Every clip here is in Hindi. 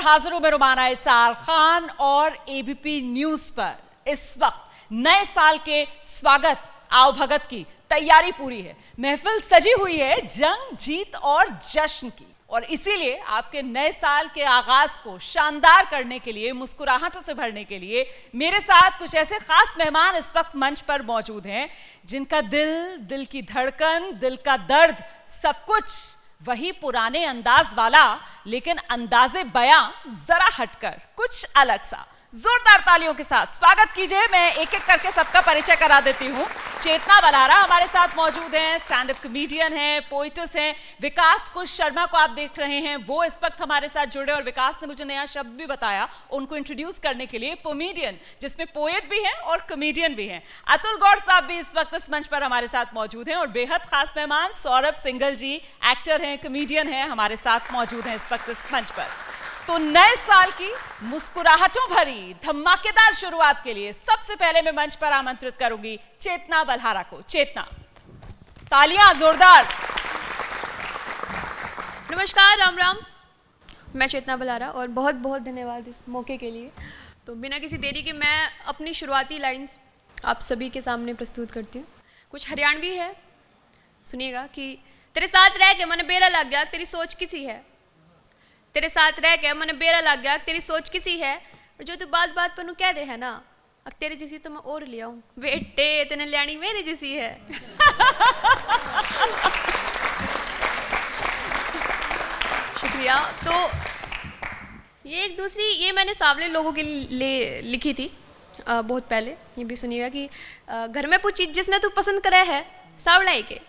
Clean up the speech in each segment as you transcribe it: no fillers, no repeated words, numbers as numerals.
हाजिर हूं मैं रुमाना इसार खान और एबीपी न्यूज पर। इस वक्त नए साल के स्वागत आओ भगत की तैयारी पूरी है। महफिल सजी हुई है जंग, जीत और जश्न की, और इसीलिए आपके नए साल के आगाज को शानदार करने के लिए, मुस्कुराहटों से भरने के लिए मेरे साथ कुछ ऐसे खास मेहमान इस वक्त मंच पर मौजूद हैं जिनका दिल, दिल की धड़कन, दिल का दर्द, सब कुछ वही पुराने अंदाज वाला, लेकिन अंदाजे बयां जरा हटकर, कुछ अलग सा। जोरदार तालियों के साथ स्वागत कीजिए। मैं एक एक करके सबका परिचय करा देती हूँ। चेतना बलहारा हमारे साथ मौजूद हैं, स्टैंड अप कॉमेडियन हैं, पोइटस हैं। विकास कुश शर्मा को आप देख रहे हैं, वो इस वक्त हमारे साथ जुड़े और विकास ने मुझे नया शब्द भी बताया उनको इंट्रोड्यूस करने के लिए, पोमीडियन, जिसमें पोएट भी हैं और कॉमेडियन भी हैं। अतुल गौड़ साहब भी इस वक्त इस मंच पर हमारे साथ मौजूद हैं, और बेहद खास मेहमान सौरभ सिंघल जी, एक्टर हैं, कॉमेडियन हैं, हमारे साथ मौजूद हैं इस वक्त इस मंच पर। तो नए साल की मुस्कुराहटों भरी धमाकेदार शुरुआत के लिए सबसे पहले मैं मंच पर आमंत्रित करूंगी चेतना बलहारा को। चेतना, तालियां जोरदार। नमस्कार, राम राम। मैं चेतना बलहारा और बहुत बहुत धन्यवाद इस मौके के लिए। तो बिना किसी देरी के मैं अपनी शुरुआती लाइंस आप सभी के सामने प्रस्तुत करती हूँ। कुछ हरियाणवी है, सुनिएगा। कि तेरे साथ रह के मन बेरा लग गया, तेरी सोच किसी है। तेरे साथ रह के मन बेरा लग गया, तेरी सोच किसी है। और जो तू बात बात पर कह दे है ना, अब तेरे जैसी तो मैं और ले आऊं बेटे, तेने लियानी मेरे जैसी है। शुक्रिया। तो ये एक दूसरी, ये मैंने सांवले लोगों के लिए लिखी थी बहुत पहले। ये भी सुनिएगा कि घर में पूछी जिसने तू पसंद करे है सांवला के।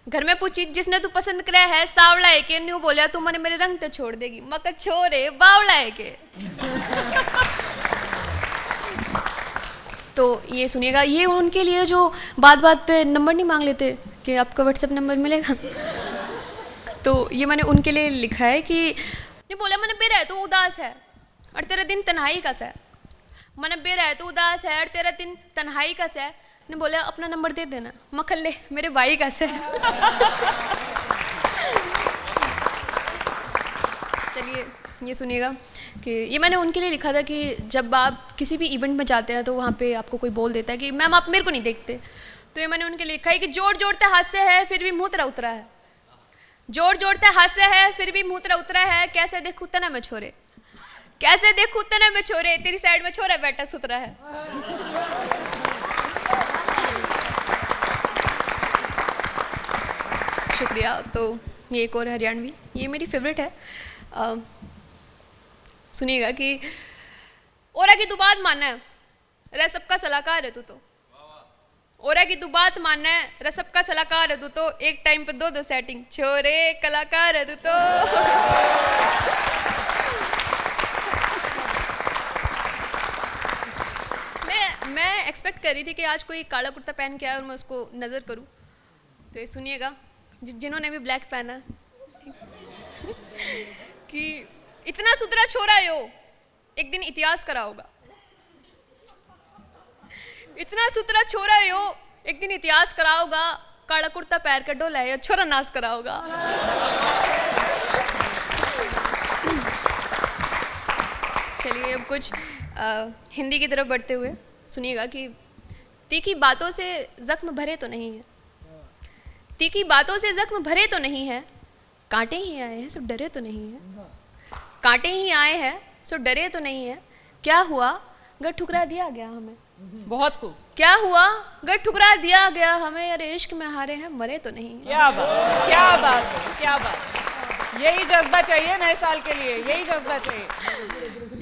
घर में पूछी जिसने तू पसंद करे है सांवला के। न्यू बोलिया तू मने मेरे रंग तो छोड़ देगी, मकर छोरे बावला के। तो ये सुनिएगा, ये उनके लिए जो बात बात पे नंबर नहीं मांग लेते कि आपका व्हाट्सएप नंबर मिलेगा। तो ये मैंने उनके लिए लिखा है कि नहीं बोला मन बेरा है तू उदास है और तेरा दिन तन्हाई का है। मन बेरा है तू उदास है और तेरा दिन तन्हाई का है। ने बोला अपना नंबर दे देना, मखल्ले मेरे भाई का से। चलिए ये सुनिएगा कि ये मैंने उनके लिए लिखा था कि जब आप किसी भी इवेंट में जाते हैं तो वहाँ पे आपको कोई बोल देता है कि मैम आप मेरे को नहीं देखते, तो ये मैंने उनके लिए लिखा है कि जोड़ जोड़ते हास्य है फिर भी मुँह तेरा उतरा है। जोड़ जोड़ते हास्य है फिर भी मुँह तेरा उतरा है। कैसे देखूँ तना में छोरे, कैसे देखूँ तना में छोरे, तेरी साइड में छोरा बैठा सुतरा है। शुक्रिया। तो ये एक और हरियाणवी, ये मेरी फेवरेट है। सुनिएगा कि ओरा की तू बात मानना है रे सबका सलाहकार है तू तो। ओरा की तू बात मानना है रे सबका सलाहकार है तू तो। एक टाइम पे दो सेटिंग छोरे कलाकार है तू तो। मैं एक्सपेक्ट कर रही थी कि आज कोई काला कुर्ता पहन के आए और मैं उसको नज़र करूं। तो ये सुनिएगा जिन्होंने भी ब्लैक पहना कि इतना सुथरा छोरा यो एक दिन इतिहास करा होगा। इतना सुथरा छोरा यो एक दिन इतिहास करा होगा। काला कुर्ता पैर का डोला है छोरा नाच करा होगा। चलिए अब कुछ हिंदी की तरफ बढ़ते हुए सुनिएगा कि तीखी बातों से जख्म भरे तो नहीं है, तीखी बातों से जख्म भरे तो नहीं है। कांटे ही आए हैं सो डरे तो नहीं है, कांटे ही आए हैं सो डरे तो नहीं है। क्या हुआ गर ठुकरा दिया गया हमें। बहुत खूब। क्या हुआ गर ठुकरा दिया गया हमें, अरे इश्क में हारे हैं मरे तो नहीं है। क्या बात, क्या बात, क्या बात। यही जज्बा चाहिए नए साल के लिए, यही जज्बा चाहिए।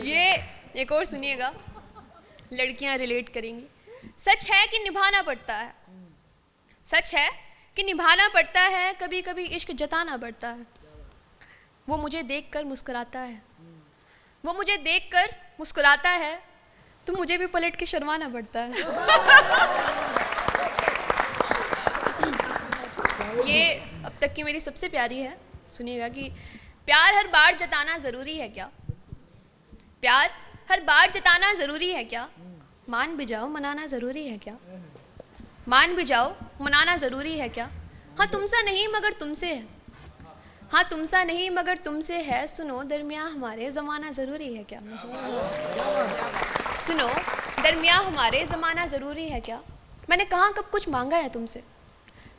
ये एक और सुनिएगा, लड़कियां रिलेट करेंगी। सच है कि निभाना पड़ता है, सच है कि निभाना पड़ता है, कभी कभी इश्क जताना पड़ता है। वो मुझे देखकर मुस्कुराता है, वो मुझे देखकर मुस्कुराता है, तो मुझे भी पलट के शर्माना पड़ता है। ये अब तक की मेरी सबसे प्यारी है, सुनिएगा कि प्यार हर बार जताना ज़रूरी है क्या, प्यार हर बार जताना ज़रूरी है क्या। मान भी जाओ मनाना ज़रूरी है क्या, मान भी जाओ मनाना ज़रूरी है क्या। हाँ तुमसे नहीं मगर तुमसे है, हाँ तुमसा नहीं मगर तुमसे है, सुनो दरमियाँ हमारे ज़माना ज़रूरी है क्या? सुनो दरमियाँ हमारे ज़माना ज़रूरी है क्या? मैंने कहाँ कब कुछ मांगा है तुमसे,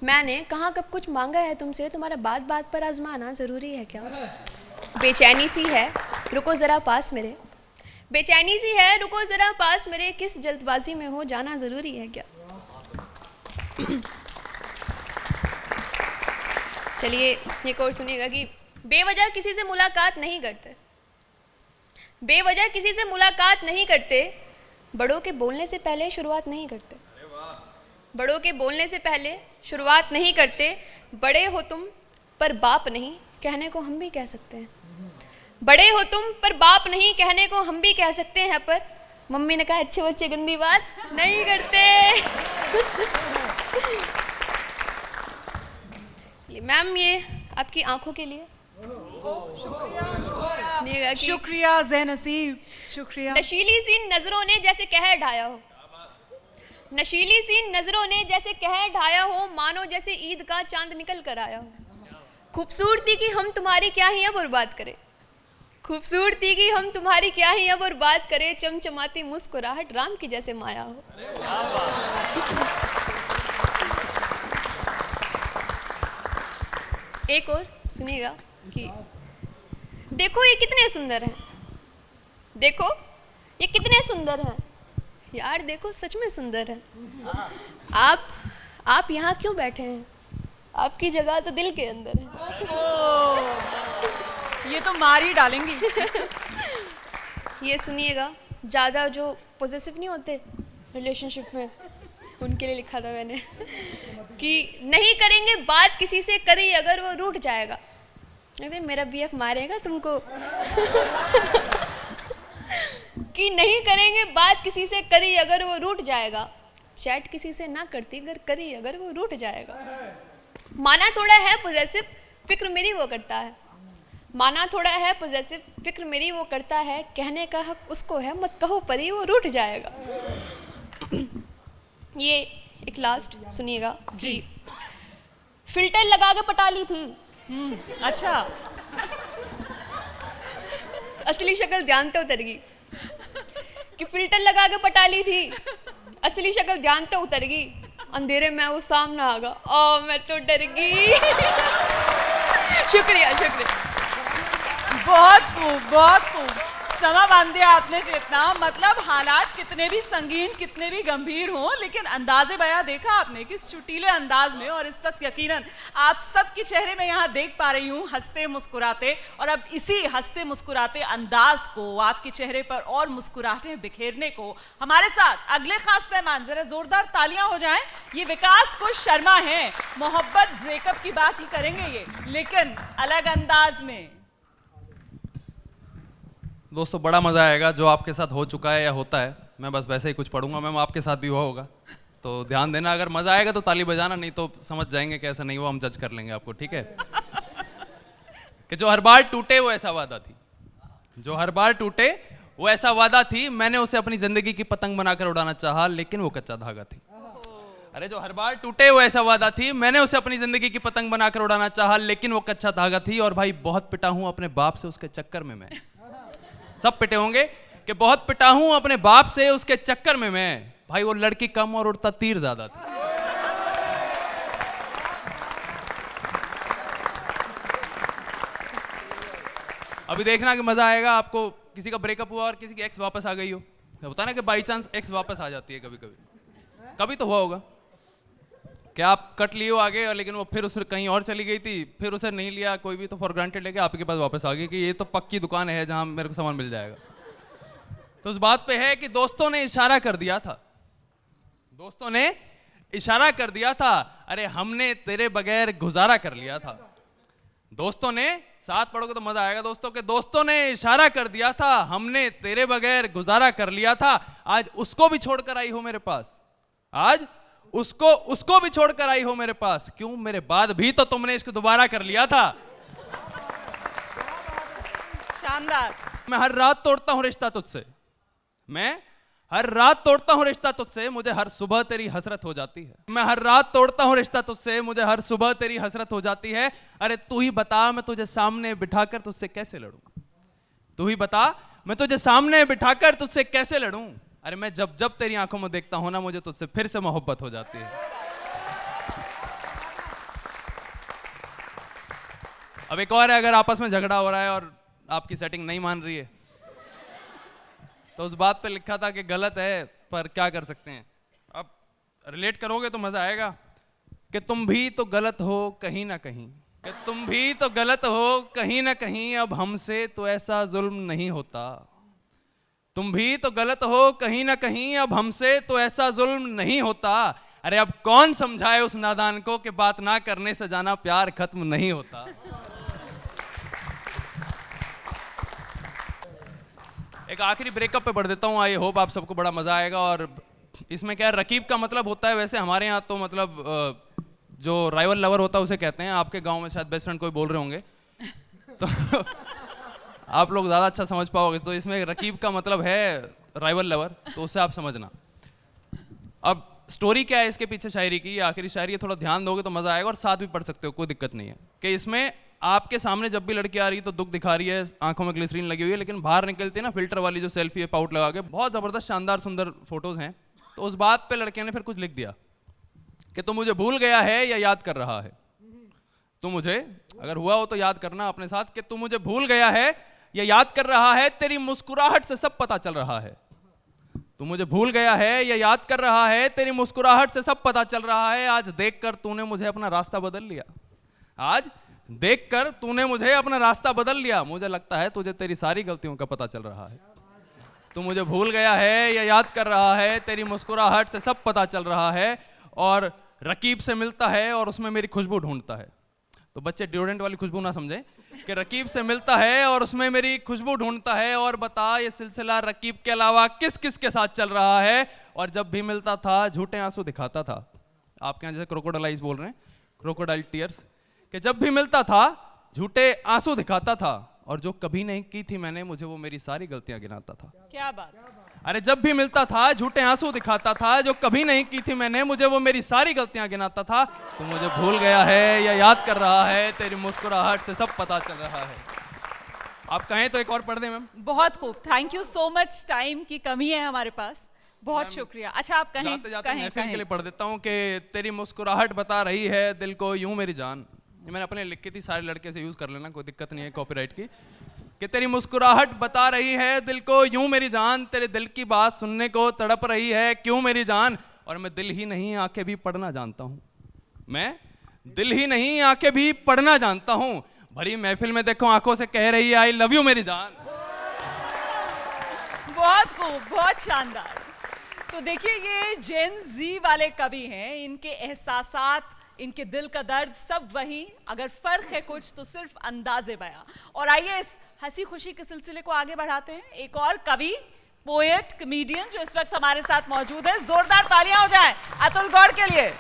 मैंने कहाँ कब कुछ मांगा है तुमसे, तुम्हारा बात बात पर आजमाना ज़रूरी है क्या? बेचैनी सी है रुको ज़रा पास मेरे, बेचैनी सी है रुको ज़रा पास मेरे, किस जल्दबाजी में हो जाना ज़रूरी है क्या? चलिए एक और सुनिएगा कि बेवजह किसी से मुलाकात नहीं करते, बेवजह किसी से मुलाकात नहीं करते, बड़ों के बोलने से पहले शुरुआत नहीं करते, बड़ों के बोलने से पहले शुरुआत नहीं करते, बड़े हो तुम पर बाप नहीं कहने को हम भी कह सकते हैं, बड़े हो तुम पर बाप नहीं कहने को हम भी कह सकते हैं, पर मम्मी ने कहा अच्छे बच्चे गंदी बात नहीं करते। मैम ये आपकी आंखों के लिए सुनिएगा कि शुक्रिया ज़ैन नसीम, शुक्रिया। नशीली सी नजरों ने जैसे कहर ढाया हो, नशीली सी नजरों ने जैसे कहर ढाया हो, मानो जैसे ईद का चांद निकल कर आया हो, खूबसूरती की हम तुम्हारी क्या ही अब और बात करें, खूबसूरती की हम तुम्हारी क्या ही अब और बात करें, चमचमाती मुस्कुराहट राम की जैसे माया हो। एक और सुनिएगा कि देखो ये कितने सुंदर हैं, देखो ये कितने सुंदर हैं, यार देखो सच में सुंदर है, आप यहाँ क्यों बैठे हैं, आपकी जगह तो दिल के अंदर है। ये तो मार ही डालेंगी। ये सुनिएगा, ज़्यादा जो पॉजेसिव नहीं होते रिलेशनशिप में, उनके लिए लिखा था मैंने कि नहीं करेंगे बात किसी से, करी अगर वो रूठ जाएगा, अगर मेरा बीएफ मारेगा तुमको कि नहीं करेंगे बात किसी से, करी अगर वो रूठ जाएगा, चैट किसी से ना करती अगर करी अगर वो रूठ जाएगा, माना थोड़ा है पॉजेसिव फिक्र मेरी वो करता है, माना थोड़ा है पॉजेसिव फिक्र मेरी वो करता है, कहने का हक उसको है मत कहो परी वो रूठ जाएगा। ये एक लास्ट सुनिएगा जी, फिल्टर लगा के पटा ली थी, अच्छा असली शक्ल ध्यान तो उतर गई, कि फिल्टर लगा के पटा ली थी, असली शक्ल ध्यान तो उतर गई, अंधेरे में वो सामने आ गया, ओ मैं तो डर गई। शुक्रिया शुक्रिया। बहुत खूब, बहुत खूब, समा बांध दिया आपने चेतना। मतलब हालात कितने भी संगीन, कितने भी गंभीर हों, लेकिन अंदाज़े बयां देखा आपने किस चुटीले अंदाज में, और इस वक्त यकीनन आप सबके चेहरे में यहाँ देख पा रही हूँ हंसते मुस्कुराते, और अब इसी हंसते मुस्कुराते अंदाज को, आपके चेहरे पर और मुस्कुराहटें बिखेरने को हमारे साथ अगले खास मेहमान, जरा जोरदार तालियां हो जाएं, ये विकास कुश शर्मा हैं। मोहब्बत ब्रेकअप की बात ही करेंगे ये, लेकिन अलग अंदाज में। दोस्तों बड़ा मज़ा आएगा, जो आपके साथ हो चुका है या होता है, मैं बस वैसे ही कुछ पढ़ूंगा, मैम आपके साथ भी हुआ होगा, तो ध्यान देना, अगर मज़ा आएगा तो ताली बजाना, नहीं तो समझ जाएंगे कैसा नहीं हुआ, हम जज कर लेंगे आपको, ठीक है। कि जो हर बार टूटे वो ऐसा वादा थी, जो हर बार टूटे वो ऐसा वादा थी, मैंने उसे अपनी ज़िंदगी की पतंग बनाकर उड़ाना चाहा, लेकिन वो कच्चा धागा थी। अरे जो हर बार टूटे वो ऐसा वादा थी, मैंने उसे अपनी ज़िंदगी की पतंग बनाकर उड़ाना चाहा, लेकिन वो कच्चा धागा थी। और भाई बहुत पिटा हूँ अपने बाप से उसके चक्कर में मैं, सब पिटे होंगे कि बहुत पिटा हूं अपने बाप से उसके चक्कर में मैं, भाई वो लड़की कम और उड़ता तीर ज्यादा था। अभी देखना कि मजा आएगा आपको, किसी का ब्रेकअप हुआ और किसी की एक्स वापस आ गई हो, होता ना कि बाई चांस एक्स वापस आ जाती है कभी कभी, कभी तो हुआ होगा कि आप कट लिए हो आगे, और लेकिन वो फिर उस कहीं और चली गई थी, फिर उसे नहीं लिया कोई भी, तो फॉर ग्रांटेड लेके आपके पास वापस आ गई कि ये तो पक्की दुकान है जहां मेरे को सामान मिल जाएगा। तो उस बात पे है कि दोस्तों ने इशारा कर दिया था, दोस्तों ने इशारा कर दिया था, अरे हमने तेरे बगैर गुजारा कर लिया था, दोस्तों ने, साथ पढ़ोगे तो मजा आएगा दोस्तों के, दोस्तों ने इशारा कर दिया था, हमने तेरे बगैर गुजारा कर लिया था, आज उसको भी छोड़कर आई हो मेरे पास, आज उसको भी छोड़कर आई हो मेरे पास, क्यों मेरे बाद भी तो तुमने इसको दोबारा कर लिया था। शानदार। मैं हर रात तोड़ता हूं रिश्ता तुझसे, मैं हर रात तोड़ता हूँ रिश्ता तुझसे, मुझे हर सुबह तेरी हसरत हो जाती है। मैं हर रात तोड़ता हूँ रिश्ता तुझसे, मुझे हर सुबह तेरी हसरत हो जाती है। अरे तू ही बता मैं तुझे सामने बिठाकर तुझसे कैसे लड़ूं, तू ही बता मैं तुझे सामने बिठाकर तुझसे कैसे लड़ूं। अरे मैं जब जब तेरी आंखों में देखता हूं ना, मुझे तुझसे फिर से मोहब्बत हो जाती है। अब एक और है, अगर आपस में झगड़ा हो रहा है और आपकी सेटिंग नहीं मान रही है तो उस बात पे लिखा था कि गलत है पर क्या कर सकते हैं। अब रिलेट करोगे तो मजा आएगा कि तुम भी तो गलत हो कहीं ना कहीं, कि तुम भी तो गलत हो कहीं ना कहीं, अब हमसे तो ऐसा जुल्म नहीं होता। तुम भी तो गलत हो कहीं ना कहीं, अब हमसे तो ऐसा जुल्म नहीं होता। अरे अब कौन समझाए उस नादान को कि बात ना करने से जाना प्यार खत्म नहीं होता। एक आखिरी ब्रेकअप पे बढ़ देता हूँ, आई होप आप सबको बड़ा मजा आएगा। और इसमें क्या है, रकीब का मतलब होता है वैसे हमारे यहाँ तो मतलब जो राइवल लवर होता है उसे कहते हैं, आपके गांव में शायद बेस्ट फ्रेंड कोई बोल रहे होंगे तो आप लोग ज़्यादा अच्छा समझ पाओगे। तो इसमें रकीब का मतलब है राइवल लवर, तो उससे आप समझना। अब स्टोरी क्या है इसके पीछे शायरी की, आखिरी शायरी है, थोड़ा ध्यान दोगे तो मज़ा आएगा और साथ भी पढ़ सकते हो, कोई दिक्कत नहीं है। कि इसमें आपके सामने जब भी लड़की आ रही है तो दुख दिखा रही है, आंखों में ग्लिसरीन लगी हुई है, लेकिन बाहर निकलती है ना फिल्टर वाली जो सेल्फी है पाउट लगा के, बहुत ज़बरदस्त शानदार सुंदर फोटोज़ हैं। तो उस बात पे लड़के ने फिर कुछ लिख दिया कि तू मुझे भूल गया है या याद कर रहा है। तू मुझे, अगर हुआ हो तो याद करना अपने साथ, कि तू मुझे भूल गया है या याद कर रहा है, तेरी मुस्कुराहट से सब पता चल रहा है। तू मुझे भूल गया है या याद कर रहा है, तेरी मुस्कुराहट से सब पता चल रहा है। आज देखकर तूने मुझे अपना रास्ता बदल लिया, आज देखकर तूने मुझे अपना रास्ता बदल लिया। मुझे लगता है तुझे तेरी सारी गलतियों का पता चल रहा है। तू मुझे भूल गया है या याद कर रहा है, तेरी मुस्कुराहट से सब पता चल रहा है। और रकीब से मिलता है और उसमें मेरी खुशबू ढूंढता है। तो बच्चे डिओड्रेंट वाली खुशबू ना समझे, कि रकीब से मिलता है और उसमें मेरी खुशबू ढूंढता है। और बता ये सिलसिला रकीब के अलावा किस किस के साथ चल रहा है। और जब भी मिलता था झूठे आंसू दिखाता था। आपके यहाँ जैसे क्रोकोडाइल्स बोल रहे हैं, क्रोकोडाइल टीयर्स, कि जब भी मिलता था झूठे आंसू दिखाता था। और जो कभी नहीं की थी मैंने, मुझे वो मेरी सारी गलतियां गिनाता था। क्या बात। अरे जब भी मिलता था झूठे आंसू दिखाता था, जो कभी नहीं की थी मैंने, मुझे वो मेरी सारी गलतियां गिनाता था। तू मुझे भूल गया है या याद कर रहा है, तेरी मुस्कुराहट से सब पता चल रहा है। आप कहें तो एक और पढ़ दें मैम। बहुत खूब, thank you so much. Time की कमी है हमारे पास, बहुत शुक्रिया। अच्छा आप कहें, जाते जाते कहें, महफिल कहें। के लिए पढ़ देता हूँ कि तेरी मुस्कुराहट बता रही है दिल को यूं मेरी जान। ये मैंने अपने लिखी थी, सारे लड़के से यूज कर लेना, कोई दिक्कत नहीं है कॉपीराइट की। कि तेरी मुस्कुराहट बता रही है दिल को यूं मेरी जान, तेरे दिल की बात सुनने को तड़प रही है क्यों मेरी जान। और मैं दिल ही नहीं आंखें भी पढ़ना जानता हूँ, मैं दिल ही नहीं आंखें भी पढ़ना जानता हूँ। भरी महफिल में देखो आंखों से कह रही है आई लव यू मेरी जान। बहुत खूब, बहुत शानदार। तो देखिए ये जेन जी वाले कवि हैं, इनके एहसासात, इनके दिल का दर्द सब वही, अगर फर्क है कुछ तो सिर्फ अंदाजे बयां। और आइए इस हंसी खुशी के सिलसिले को आगे बढ़ाते हैं। एक और कवि, पोएट, कॉमेडियन जो इस वक्त हमारे साथ मौजूद है, जोरदार तालियां हो जाएं अतुल गौड़ के लिए।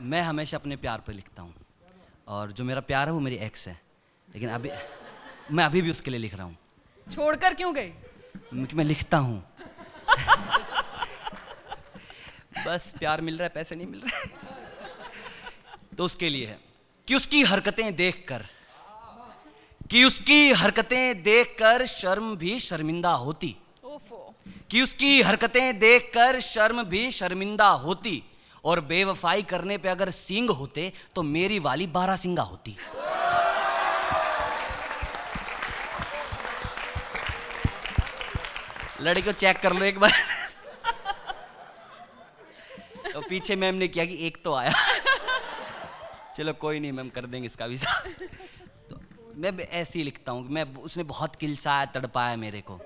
मैं हमेशा अपने प्यार पर लिखता हूँ और जो मेरा प्यार है वो मेरी एक्स है, लेकिन मैं अभी भी उसके लिए लिख रहा हूँ। छोड़कर क्यों गई? मैं लिखता हूँ बस प्यार मिल रहा है, पैसे नहीं मिल रहे तो उसके लिए है कि उसकी हरकतें देखकर शर्म भी शर्मिंदा होती, कि उसकी हरकतें देखकर शर्म भी शर्मिंदा होती। और बेवफाई करने पे अगर सींग होते तो मेरी वाली 12 सिंगा होती। लड़के को चेक कर लो एक बार तो पीछे मैम ने किया कि एक तो आया चलो कोई नहीं मैम, कर देंगे इसका भी साथ। तो मैं ऐसे ही लिखता हूँ, मैं उसने बहुत किलसाया तड़पाया मेरे को,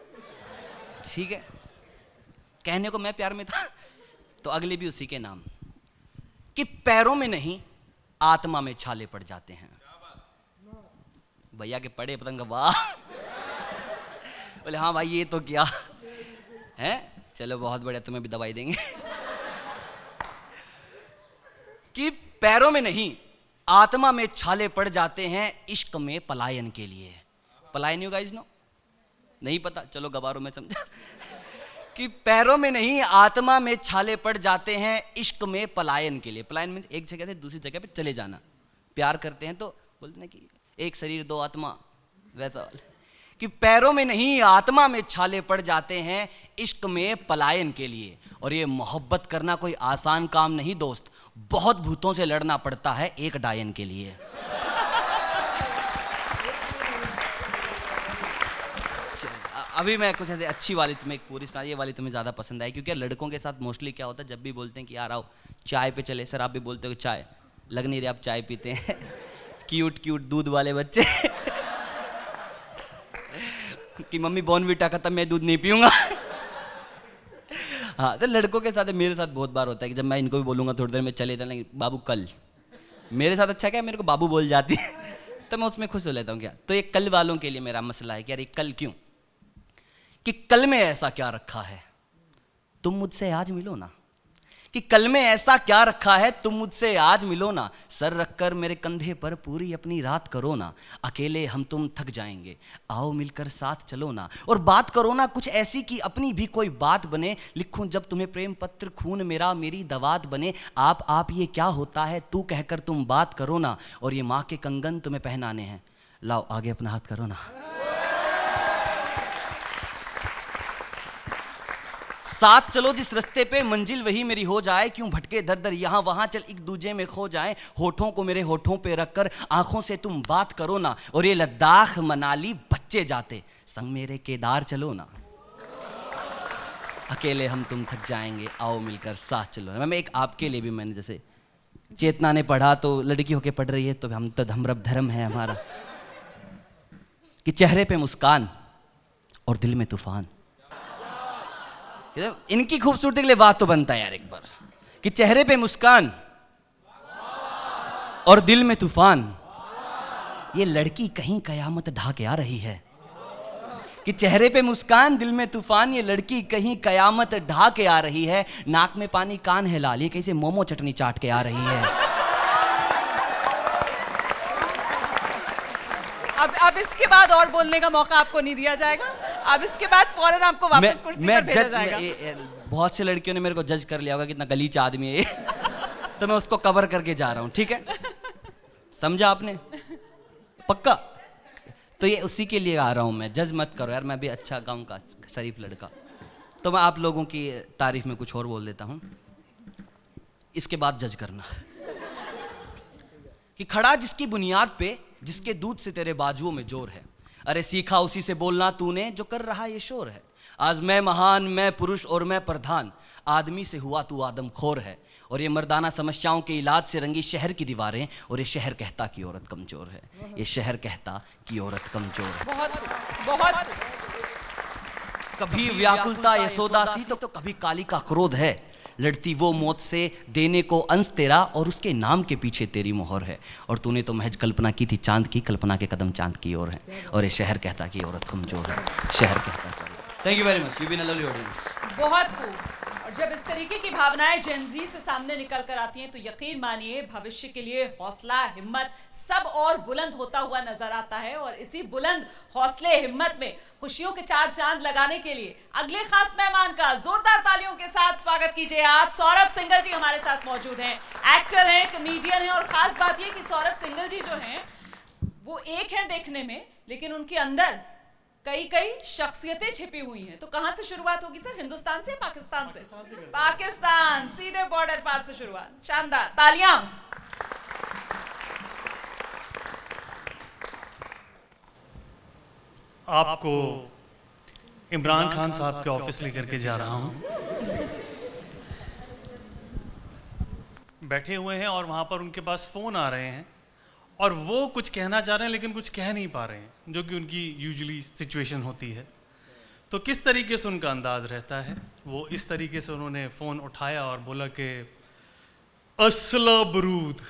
ठीक है। कहने को मैं प्यार में था तो अगले भी उसी के नाम, कि पैरों में नहीं आत्मा में छाले पड़ जाते हैं। भैया के पड़े पतंग, वाह बोले हाँ भाई ये तो क्या है, चलो बहुत बढ़िया, तुम्हें भी दवाई देंगे कि पैरों में नहीं आत्मा में छाले पड़ जाते हैं इश्क में पलायन के लिए। पलायन, यू गाइस नो, नहीं पता, चलो गवारों में समझा। कि पैरों में नहीं आत्मा में छाले पड़ जाते हैं इश्क में पलायन के लिए। पलायन में एक जगह से दूसरी जगह पे चले जाना। प्यार करते हैं तो बोलते हैं कि एक शरीर दो आत्मा, वैसा वाला। कि पैरों में नहीं आत्मा में छाले पड़ जाते हैं इश्क में पलायन के लिए। और ये मोहब्बत करना कोई आसान काम नहीं दोस्त, बहुत भूतों से लड़ना पड़ता है एक डायन के लिए। अभी मैं कुछ ऐसे अच्छी वाली तुम्हें एक पूरी सुना, ये वाली तुम्हें ज़्यादा पसंद आई क्योंकि लड़कों के साथ मोस्टली क्या होता है, जब भी बोलते हैं कि यार आओ चाय पे चले, सर आप भी बोलते हो कि चाय, लग नहीं रहे आप चाय पीते हैं। क्यूट क्यूट दूध वाले बच्चे। कि मम्मी बॉर्नविटा खत्म, मैं दूध नहीं पीऊंगा। हाँ, तो लड़कों के साथ मेरे साथ बहुत बार होता है कि जब मैं इनको भी बोलूँगा थोड़ी देर में चले जाने, बाबू कल, मेरे साथ अच्छा क्या मेरे को बाबू बोल जाती है। तो मैं उसमें खुश हो लेता हूँ क्या। तो ये कल वालों के लिए मेरा मसला है कि यार ये कल क्यों, कि कल में ऐसा क्या रखा है तुम मुझसे आज मिलो ना। कि कल में ऐसा क्या रखा है तुम मुझसे आज मिलो ना। सर रखकर मेरे कंधे पर पूरी अपनी रात करो ना। अकेले हम तुम थक जाएंगे, आओ मिलकर साथ चलो ना। और बात करो ना कुछ ऐसी कि अपनी भी कोई बात बने। लिखूं जब तुम्हें प्रेम पत्र, खून मेरा मेरी दवात बने। आप ये क्या होता है तू कहकर तुम बात करो ना। और ये माँ के कंगन तुम्हें पहनाने हैं, लाओ आगे अपना हाथ करो ना। साथ चलो जिस रास्ते पे मंजिल वही मेरी हो जाए। क्यों भटके दर दर यहाँ वहाँ, चल एक दूजे में खो जाए। होठों को मेरे होठों पे रखकर आंखों से तुम बात करो ना। और ये लद्दाख मनाली बच्चे जाते, संग मेरे केदार चलो ना। अकेले हम तुम थक जाएंगे, आओ मिलकर साथ चलो ना। मैं एक आपके लिए भी, मैंने जैसे चेतना ने पढ़ा तो लड़की होके पढ़ रही है, तो हम तो धर्म है हमारा कि चेहरे पे मुस्कान और दिल में तूफान। इनकी खूबसूरती के लिए बात तो बनता है यार एक बार, कि चेहरे पे मुस्कान और दिल में तूफान। ये लड़की कहीं कयामत ढा के आ रही है। कि चेहरे पे मुस्कान दिल में तूफान, ये लड़की कहीं कयामत ढा के आ रही है। नाक में पानी कान है लाल, ये कैसे मोमो चटनी चाट के आ रही है। अब इसके बाद और बोलने का मौका आपको नहीं दिया जाएगा। अब इसके बाद फौरन आपको वापस कुर्सी पर भेजा जाएगा। बहुत से लड़कियों ने मेरे को जज कर लिया होगा कितना गलीच आदमी है ये। तो मैं उसको कवर करके जा रहा हूँ, ठीक है, समझा आपने, पक्का। तो ये उसी के लिए आ रहा हूँ मैं, जज मत करो यार, मैं भी अच्छा गाँव का शरीफ लड़का। तो मैं आप लोगों की तारीफ में कुछ और बोल देता हूँ, इसके बाद जज करना। कि खड़ा जिसकी बुनियाद पे, जिसके दूध से तेरे बाजुओं में जोर है। अरे सीखा उसी से बोलना तूने जो कर रहा ये शोर है। आज मैं महान, मैं पुरुष और मैं प्रधान, आदमी से हुआ तू आदमखोर है। और ये मर्दाना समस्याओं के इलाज से रंगी शहर की दीवारें। और ये शहर कहता कि औरत कमजोर है, ये शहर कहता कि औरत कमजोर है। बहुत कभी व्याकुलता यशोदा सी तो कभी काली का क्रोध है। लड़ती वो मौत से देने को अंश तेरा, और उसके नाम के पीछे तेरी मोहर है। और तूने तो महज कल्पना की थी चांद की, कल्पना के कदम चांद की ओर है। और ये शहर कहता कि औरत कमजोर है, शहर कहता। Thank you very much, you been a lovely audience. बहुत खूब। और जब इस तरीके की भावनाएं जेनजी से सामने निकल कर आती हैं तो यकीन मानिए भविष्य के लिए हौसला हिम्मत सब और बुलंद होता हुआ नजर आता है। और इसी बुलंद हौसले हिम्मत में खुशियों के चार चांद लगाने के लिए अगले खास मेहमान का जोरदार तालियों के साथ स्वागत कीजिए आप। सौरभ सिंघल जी हमारे साथ मौजूद हैं, एक्टर हैं, कॉमेडियन हैं। और खास बात यह कि सौरभ सिंघल जी जो हैं वो एक हैं देखने में, लेकिन उनके अंदर कई शख्सियतें छिपी हुई हैं। तो कहां से शुरुआत होगी सर, हिंदुस्तान से, पाकिस्तान से? पाकिस्तान, सीधे बॉर्डर पार से शुरुआत। शानदार, तालियां। आपको इमरान खान साहब के ऑफिस लेकर के जा रहा हूं। बैठे हुए हैं और वहां पर उनके पास फोन आ रहे हैं और वो कुछ कहना चाह रहे हैं लेकिन कुछ कह नहीं पा रहे हैं, जो कि उनकी यूजुअली सिचुएशन होती है। तो किस तरीके से उनका अंदाज रहता है, वो इस तरीके से उन्होंने फ़ोन उठाया और बोला कि अस्सला बरूद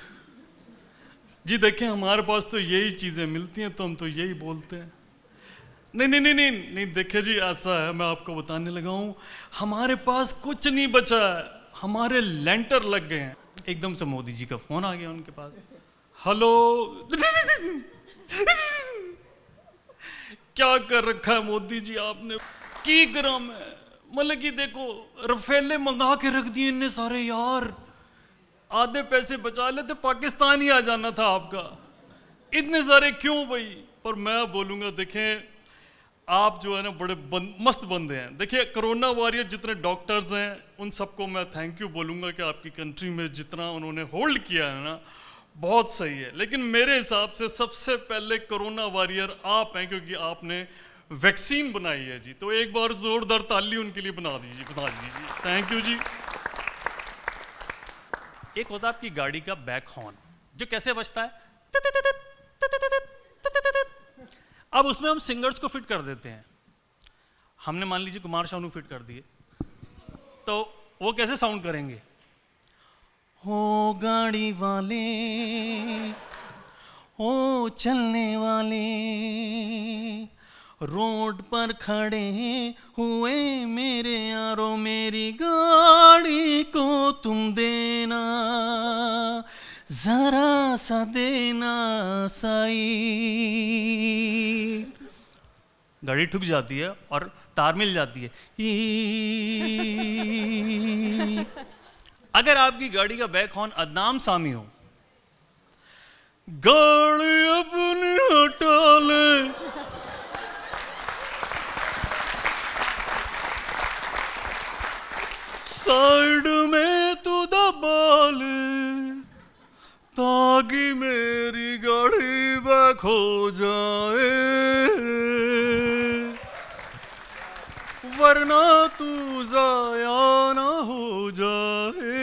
जी, देखें हमारे पास तो यही चीज़ें मिलती हैं, तो हम तो यही बोलते हैं। नहीं, देखिए जी ऐसा है, मैं आपको बताने लगा हूँ, हमारे पास कुछ नहीं बचा है, हमारे लेंटर लग गए हैं। एकदम से मोदी जी का फ़ोन आ गया उनके पास। हेलो क्या कर रखा है मोदी जी आपने, की ग्राम है। मतलब कि देखो रफेले मंगा के रख दिए इतने सारे यार, आधे पैसे बचा लेते, पाकिस्तान ही आ जाना था आपका। इतने सारे क्यों भाई? पर मैं बोलूँगा देखें आप जो है ना बड़े मस्त बंदे हैं। देखिए कोरोना वॉरियर जितने डॉक्टर्स हैं उन सबको मैं थैंक यू बोलूँगा कि आपकी कंट्री में जितना उन्होंने होल्ड किया है ना बहुत सही है। लेकिन मेरे हिसाब से सबसे पहले कोरोना वॉरियर आप हैं, क्योंकि आपने वैक्सीन बनाई है जी। तो एक बार जोरदार ताली उनके लिए बना दीजिए। थैंक यू जी। एक होता है आपकी गाड़ी का बैक हॉर्न जो कैसे बजता है, अब उसमें हम सिंगर्स को फिट कर देते हैं। हमने मान लीजिए कुमार शानू फिट कर दिए, तो वो कैसे साउंड करेंगे? हो गाड़ी वाले, हो चलने वाले, रोड पर खड़े हुए मेरे यारों, मेरी गाड़ी को तुम देना, जरा सा देना साई। गाड़ी ठुक जाती है और तार मिल जाती है। अगर आपकी गाड़ी का बैक हॉर्न अदनाम सामी हो, गाड़ी अपनी हटा ले, साइड में तू दबा ले, ताकि मेरी गाड़ी बैक हो जाए, वरना तू जाया ना हो जाए।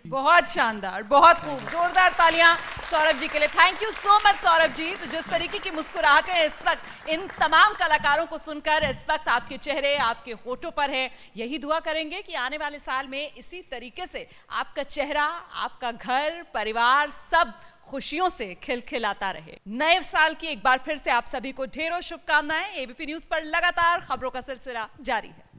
बहुत शानदार, बहुत खूब, जोरदार तालियां सौरभ जी के लिए। Thank you so much Saurabh ji. तो जिस तरीके की मुस्कुराहटें इस वक्त इन तमाम कलाकारों को सुनकर इस वक्त आपके चेहरे, आपके होठों पर है, यही दुआ करेंगे कि आने वाले साल में इसी तरीके से आपका चेहरा, आपका घर, परिवार सब खुशियों से खिलखिलाता रहे। नए साल की एक बार फिर से आप सभी को ढेरों शुभकामनाएं। एबीपी न्यूज पर लगातार खबरों का सिलसिला जारी है।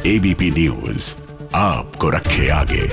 एबीपी न्यूज आपको रखे आगे।